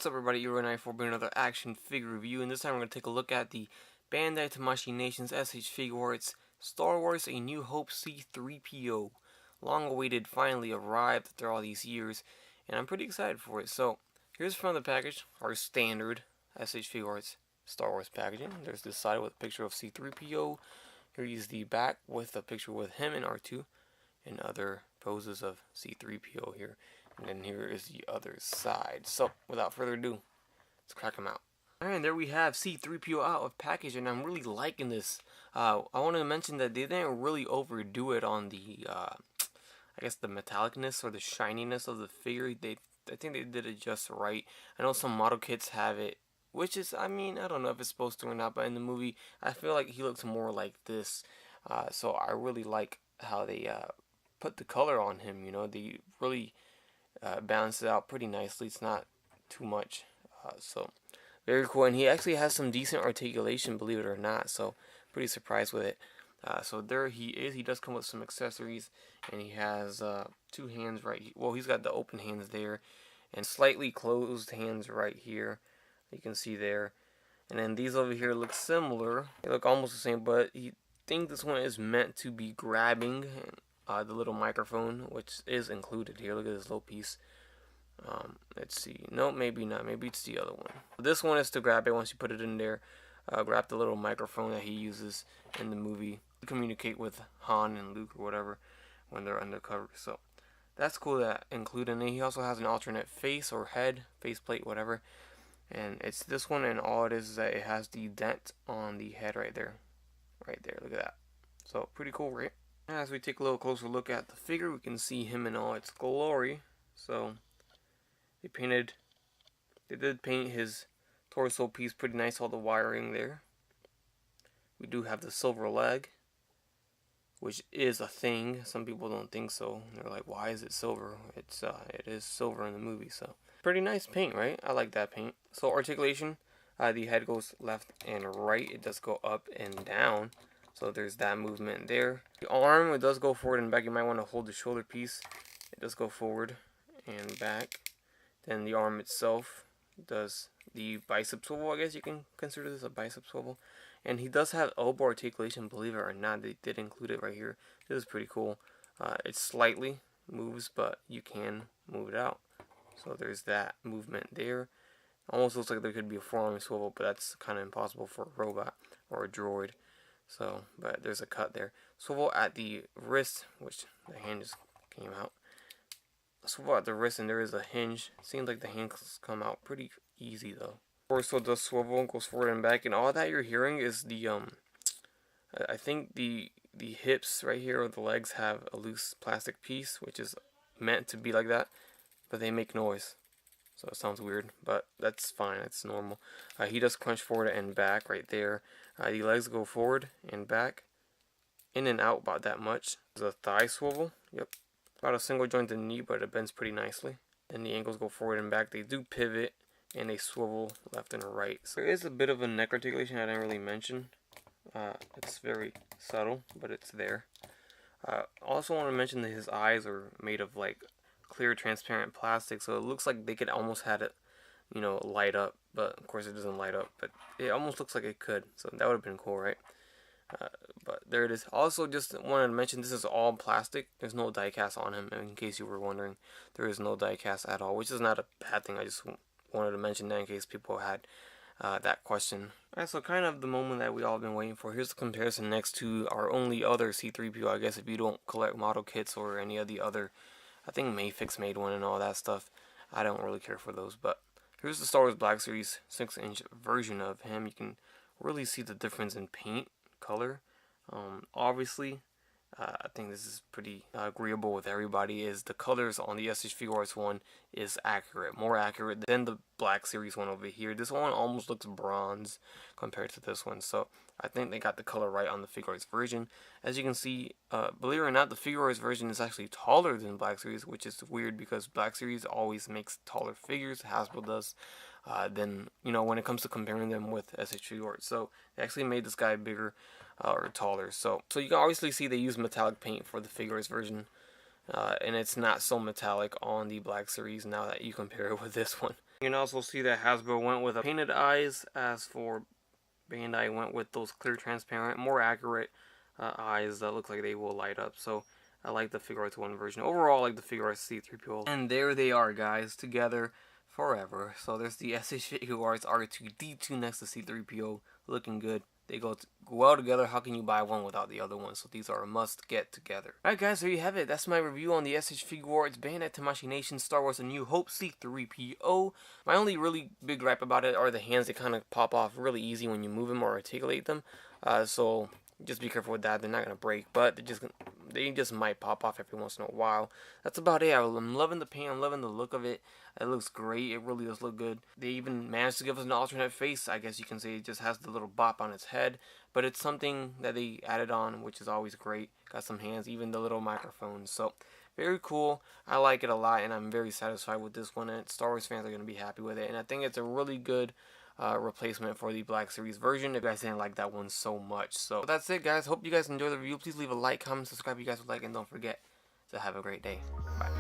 What's up everybody, Euro94 bringing another action figure review, and this time we're going to take a look at the Bandai Tamashii Nations SH Figuarts Star Wars A New Hope C-3PO. Long awaited, finally arrived after all these years, and I'm pretty excited for it. So, here's the front of the package, our standard SH Figuarts Star Wars packaging. There's this side with a picture of C-3PO. Here is the back with a picture with him and R2 and other poses of C-3PO here. And then here is the other side. So, without further ado, let's crack them out. Alright, and there we have C-3PO out of package, and I'm really liking this. I want to mention that they didn't really overdo it on the, I guess the metallicness or the shininess of the figure. I think they did it just right. I know some model kits have it, which is, I mean, I don't know if it's supposed to or not, but in the movie, I feel like he looks more like this. So I really like how they put the color on him, you know. They really balance it out pretty nicely. It's not too much, so very cool. And he actually has some decent articulation, believe it or not, so pretty surprised with it. So there he is. He does come with some accessories, and he has two hands right here. Well, he's got the open hands there and slightly closed hands right here, you can see there. And then these over here look similar. They look almost the same, but I think this one is meant to be grabbing the little microphone, which is included here. Look at this little piece. Let's see. No, maybe not. Maybe it's the other one. This one is to grab it once you put it in there. Grab the little microphone that he uses in the movie to communicate with Han and Luke or whatever when they're undercover. So that's cool that included. And he also has an alternate face or head, faceplate, whatever. And it's this one, and all it is that it has the dent on the head right there. Right there. Look at that. So pretty cool, right? As we take a little closer look at the figure, we can see him in all its glory. So they did paint his torso piece pretty nice, all the wiring there. We do have the silver leg, which is a thing. Some people don't think so. They're like, why is it silver? It is silver in the movie, so pretty nice paint, right? I like that paint. So articulation, the head goes left and right. It does go up and down. So there's that movement there. The arm, it does go forward and back. You might want to hold the shoulder piece. It does go forward and back. Then the arm itself does the bicep swivel. I guess you can consider this a bicep swivel. And he does have elbow articulation, believe it or not. They did include it right here. This is pretty cool. It slightly moves, but you can move it out. So there's that movement there. Almost looks like there could be a forearm swivel, but that's kind of impossible for a robot or a droid. So, but there's a cut there. Swivel at the wrist, which the hand just came out. Swivel at the wrist, and there is a hinge. Seems like the hands come out pretty easy though. Torso does swivel, goes forward and back, and all that you're hearing is the I think the hips right here or the legs have a loose plastic piece, which is meant to be like that, but they make noise. So it sounds weird, but that's fine. It's normal. He does crunch forward and back right there. The legs go forward and back, in and out about that much. There's a thigh swivel. Yep. About a single jointed knee, but it bends pretty nicely. And the ankles go forward and back. They do pivot, and they swivel left and right. So there is a bit of a neck articulation I didn't really mention. It's very subtle, but it's there. I also want to mention that his eyes are made of like clear transparent plastic, so it looks like they could almost had it, you know, light up, but of course it doesn't light up, but it almost looks like it could, so that would have been cool, right? But there it is. Also, just wanted to mention this is all plastic. There's no die cast on him, in case you were wondering. There is no die cast at all, which is not a bad thing. I just wanted to mention that in case people had that question. Alright, so kind of the moment that we all been waiting for. Here's the comparison next to our only other C-3PO, I guess, if you don't collect model kits or any of the other. I think Mayfix made one and all that stuff. I don't really care for those, but here's the Star Wars Black Series 6-inch version of him. You can really see the difference in paint color. Obviously, I think this is pretty agreeable with everybody, is the colors on the SH Figuarts one is accurate, more accurate than the Black Series one over here. This one almost looks bronze compared to this one, so I think they got the color right on the Figuarts version. As you can see, believe it or not, the Figuarts version is actually taller than Black Series, which is weird because Black Series always makes taller figures, Hasbro does, than, you know, when it comes to comparing them with SH Figuarts. So they actually made this guy bigger or taller. So you can obviously see they use metallic paint for the Figuarts version, and it's not so metallic on the Black Series now that you compare it with this one. You can also see that Hasbro went with painted eyes, as for Bandai went with those clear, transparent, more accurate eyes that look like they will light up. So I like the Figuarts 1 version. Overall, I like the Figuarts C-3PO. And there they are, guys, together forever. So there's the SH Figuarts R2-D2 next to C-3PO, looking good. They go well together. How can you buy one without the other one? So these are a must get together. Alright guys, there you have it. That's my review on the SH Figuarts Bandai Tamashii Nation Star Wars A New Hope C-3PO. My only really big gripe about it are the hands. They kind of pop off really easy when you move them or articulate them. So just be careful with that. They're not going to break, but they just might pop off every once in a while. That's about it. I'm loving the paint. I'm loving the look of it. It looks great. It really does look good. They even managed to give us an alternate face. I guess you can say it just has the little bop on its head, but it's something that they added on, which is always great. Got some hands, even the little microphone. So very cool. I like it a lot, and I'm very satisfied with this one. And Star Wars fans are going to be happy with it, and I think it's a really good replacement for the Black Series version if you guys didn't like that one so much. So that's it, guys. Hope you guys enjoyed the review. Please leave a like, comment, subscribe if you guys would like, and don't forget to have a great day. Bye.